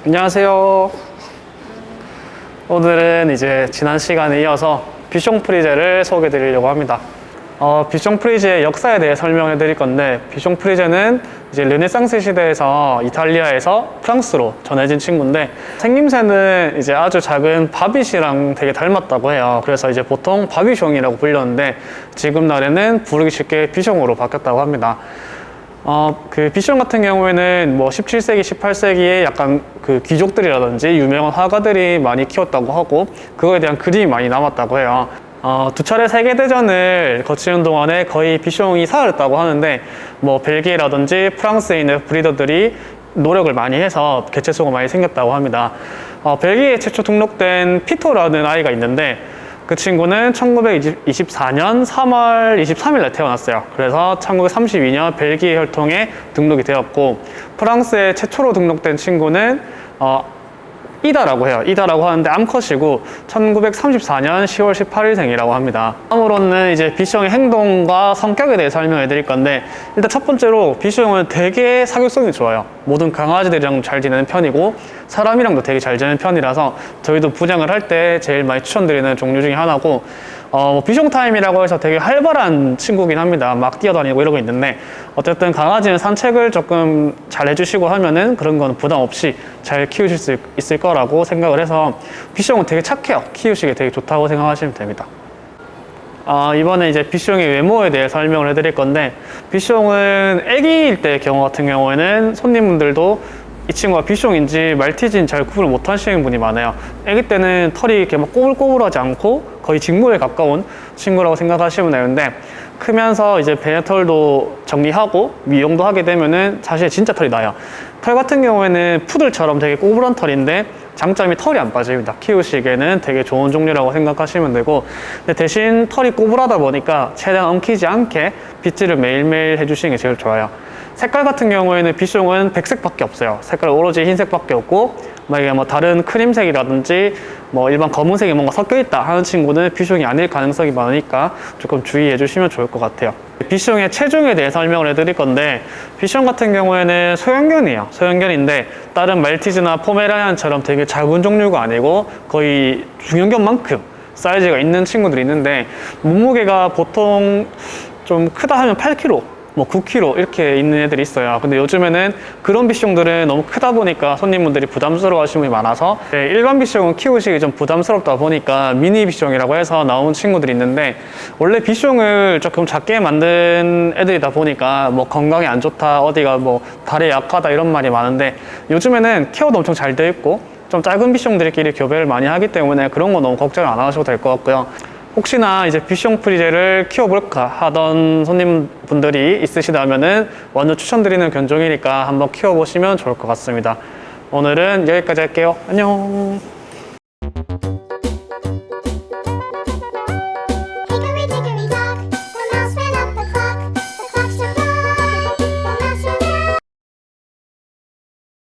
안녕하세요. 오늘은 이제 지난 시간에 이어서 비숑 프리제를 소개해 드리려고 합니다. 비숑 프리제의 역사에 대해 설명해 드릴 건데, 비숑 프리제는 이제 르네상스 시대에서 이탈리아에서 프랑스로 전해진 친구인데, 생김새는 이제 아주 작은 바빗이랑 되게 닮았다고 해요. 그래서 이제 보통 바비숑이라고 불렸는데, 지금 날에는 부르기 쉽게 비숑으로 바뀌었다고 합니다. 그 비숑 같은 경우에는 뭐 17세기, 18세기에 약간 그 귀족들이라든지 유명한 화가들이 많이 키웠다고 하고, 그거에 대한 그림이 많이 남았다고 해요. 두 차례 세계대전을 거치는 동안에 거의 비숑이 사라졌다고 하는데, 뭐 벨기에라든지 프랑스에 있는 브리더들이 노력을 많이 해서 개체수가 많이 생겼다고 합니다. 벨기에 최초 등록된 피토라는 아이가 있는데, 그 친구는 1924년 3월 23일에 태어났어요. 그래서 1932년 벨기에 혈통에 등록이 되었고, 프랑스에 최초로 등록된 친구는 이다라고 해요. 이다라고 하는데 암컷이고 1934년 10월 18일생이라고 합니다. 다음으로는 이제 비숑의 행동과 성격에 대해 설명해 드릴 건데, 일단 첫 번째로 비숑은 되게 사교성이 좋아요. 모든 강아지들이랑 잘 지내는 편이고 사람이랑도 되게 잘 지내는 편이라서 저희도 분양을 할 때 제일 많이 추천드리는 종류 중에 하나고, 비숑 타임이라고 해서 되게 활발한 친구긴 합니다. 막 뛰어다니고 이러고 있는데, 어쨌든 강아지는 산책을 조금 잘 해주시고 하면은 그런 건 부담 없이 잘 키우실 수 있을 거라고 생각을 해서 비숑은 되게 착해요. 키우시기 되게 좋다고 생각하시면 됩니다. 이번에 이제 비숑의 외모에 대해 설명을 해드릴 건데, 비숑은 아기일 때 경우 같은 경우에는 손님분들도 이 친구가 비숑인지 말티즈인지 잘 구분을 못 하시는 분이 많아요. 아기 때는 털이 이렇게 막 꼬불꼬불하지 않고 거의 직모에 가까운 친구라고 생각하시면 되는데, 크면서 이제 배털도 정리하고 미용도 하게 되면은 사실 진짜 털이 나요. 털 같은 경우에는 푸들처럼 되게 꼬불한 털인데 장점이 털이 안 빠집니다. 키우시기에는 되게 좋은 종류라고 생각하시면 되고, 근데 대신 털이 꼬불하다 보니까 최대한 엉키지 않게 빗질을 매일매일 해주시는 게 제일 좋아요. 색깔 같은 경우에는 비숑은 백색밖에 없어요. 색깔 오로지 흰색밖에 없고, 만약에 뭐 다른 크림색이라든지 뭐 일반 검은색이 뭔가 섞여 있다 하는 친구는 비숑이 아닐 가능성이 많으니까 조금 주의해 주시면 좋을 것 같아요. 비숑의 체중에 대해 설명을 해드릴 건데, 비숑 같은 경우에는 소형견이에요. 소형견인데 다른 말티즈나 포메라니안처럼 되게 작은 종류가 아니고 거의 중형견만큼 사이즈가 있는 친구들이 있는데, 몸무게가 보통 좀 크다 하면 8kg, 뭐 9kg 이렇게 있는 애들이 있어요. 근데 요즘에는 그런 비숑들은 너무 크다 보니까 손님분들이 부담스러워 하시는 분이 많아서, 일반 비숑은 키우시기 좀 부담스럽다 보니까 미니 비숑이라고 해서 나온 친구들이 있는데, 원래 비숑을 조금 작게 만든 애들이다 보니까 뭐 건강에 안 좋다, 어디가 뭐 다리에 약하다 이런 말이 많은데, 요즘에는 케어도 엄청 잘 돼 있고 좀 작은 비숑들끼리 교배를 많이 하기 때문에 그런 거 너무 걱정 안 하셔도 될 것 같고요. 혹시나 이제 비숑 프리제를 키워볼까 하던 손님분들이 있으시다면은 완전 추천드리는 견종이니까 한번 키워보시면 좋을 것 같습니다. 오늘은 여기까지 할게요. 안녕.